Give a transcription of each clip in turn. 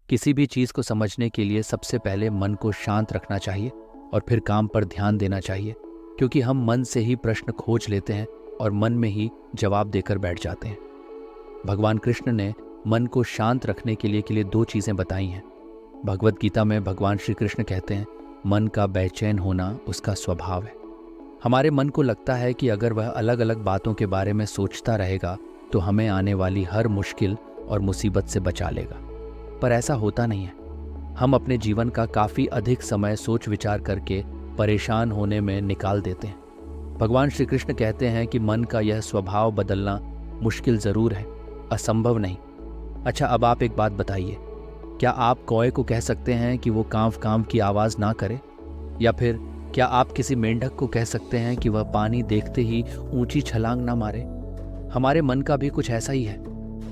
किसी भी चीज़ को समझने के लिए सबसे पहले मन को शांत रखना चाहिए और फिर काम पर ध्यान देना चाहिए, क्योंकि हम मन से ही प्रश्न खोज लेते हैं और मन में ही जवाब देकर बैठ जाते हैं। भगवान कृष्ण ने मन को शांत रखने के लिए दो चीज़ें बताई हैं। भगवत गीता में भगवान श्री कृष्ण कहते हैं, मन का बेचैन होना उसका स्वभाव है। हमारे मन को लगता है कि अगर वह अलग अलग बातों के बारे में सोचता रहेगा तो हमें आने वाली हर मुश्किल और मुसीबत से बचा लेगा, पर ऐसा होता नहीं है। हम अपने जीवन का काफ़ी अधिक समय सोच विचार करके परेशान होने में निकाल देते हैं। भगवान श्री कृष्ण कहते हैं कि मन का यह स्वभाव बदलना मुश्किल ज़रूर है, असंभव नहीं। अच्छा, अब आप एक बात बताइए, क्या आप कौए को कह सकते हैं कि वो कांव कांव की आवाज़ ना करे? या फिर क्या आप किसी मेंढक को कह सकते हैं कि वह पानी देखते ही ऊंची छलांग ना मारे? हमारे मन का भी कुछ ऐसा ही है।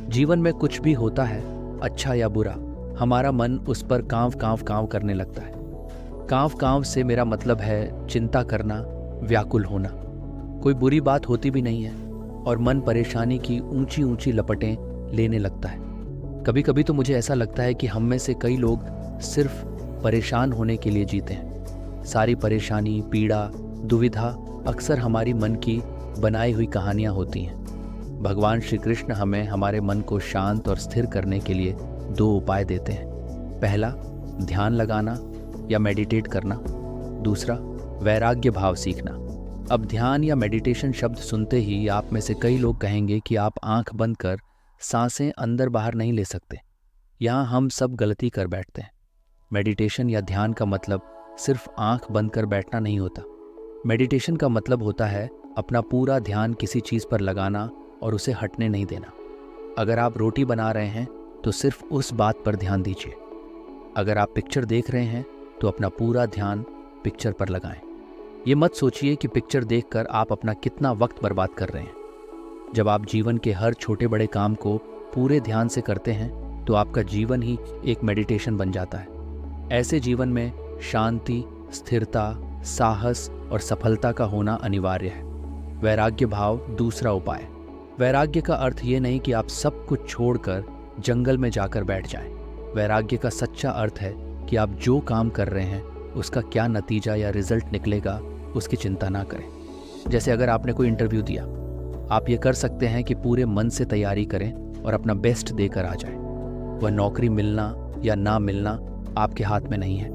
जीवन में कुछ भी होता है, अच्छा या बुरा, हमारा मन उस पर कांव कांव कांव करने लगता है। कांव कांव से मेरा मतलब है चिंता करना, व्याकुल होना। कोई बुरी बात होती भी नहीं है और मन परेशानी की ऊंची ऊंची लपटें लेने लगता है। कभी कभी तो मुझे ऐसा लगता है कि हम में से कई लोग सिर्फ परेशान होने के लिए जीते हैं। सारी परेशानी, पीड़ा, दुविधा अक्सर हमारी मन की बनाई हुई कहानियाँ होती हैं। भगवान श्री कृष्ण हमें हमारे मन को शांत और स्थिर करने के लिए दो उपाय देते हैं। पहला, ध्यान लगाना या मेडिटेट करना। दूसरा, वैराग्य भाव सीखना। अब ध्यान या मेडिटेशन शब्द सुनते ही आप में से कई लोग कहेंगे कि आप आंख बंद कर सांसें अंदर बाहर नहीं ले सकते। यहाँ हम सब गलती कर बैठते हैं। मेडिटेशन या ध्यान का मतलब सिर्फ आंख बंद कर बैठना नहीं होता। मेडिटेशन का मतलब होता है अपना पूरा ध्यान किसी चीज़ पर लगाना और उसे हटने नहीं देना। अगर आप रोटी बना रहे हैं तो सिर्फ उस बात पर ध्यान दीजिए। अगर आप पिक्चर देख रहे हैं तो अपना पूरा ध्यान पिक्चर पर लगाएं। ये मत सोचिए कि पिक्चर देखकर आप अपना कितना वक्त बर्बाद कर रहे हैं। जब आप जीवन के हर छोटे बड़े काम को पूरे ध्यान से करते हैं तो आपका जीवन ही एक मेडिटेशन बन जाता है। ऐसे जीवन में शांति, स्थिरता, साहस और सफलता का होना अनिवार्य है। वैराग्य भाव दूसरा उपाय। वैराग्य का अर्थ ये नहीं कि आप सब कुछ छोड़कर जंगल में जाकर बैठ जाएं। वैराग्य का सच्चा अर्थ है कि आप जो काम कर रहे हैं उसका क्या नतीजा या रिजल्ट निकलेगा उसकी चिंता ना करें। जैसे अगर आपने कोई इंटरव्यू दिया, आप ये कर सकते हैं कि पूरे मन से तैयारी करें और अपना बेस्ट देकर आ जाएं। वह नौकरी मिलना या ना मिलना आपके हाथ में नहीं है।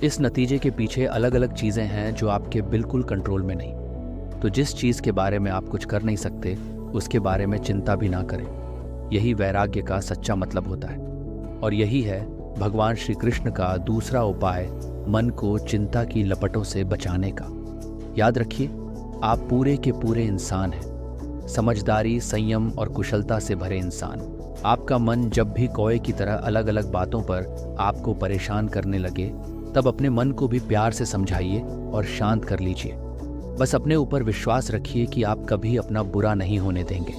इस नतीजे के पीछे अलग अलग चीज़ें हैं जो आपके बिल्कुल कंट्रोल में नहीं। तो जिस चीज़ के बारे में आप कुछ कर नहीं सकते उसके बारे में चिंता भी ना करें। यही वैराग्य का सच्चा मतलब होता है। और यही है भगवान श्री कृष्ण का दूसरा उपाय, मन को चिंता की लपटों से बचाने का। याद रखिए, आप पूरे के पूरे इंसान हैं। समझदारी, संयम और कुशलता से भरे इंसान। आपका मन जब भी कौए की तरह अलग अलग बातों पर आपको परेशान करने लगे, तब अपने मन को भी प्यार से समझाइए और शांत कर लीजिए। बस अपने ऊपर विश्वास रखिए कि आप कभी अपना बुरा नहीं होने देंगे।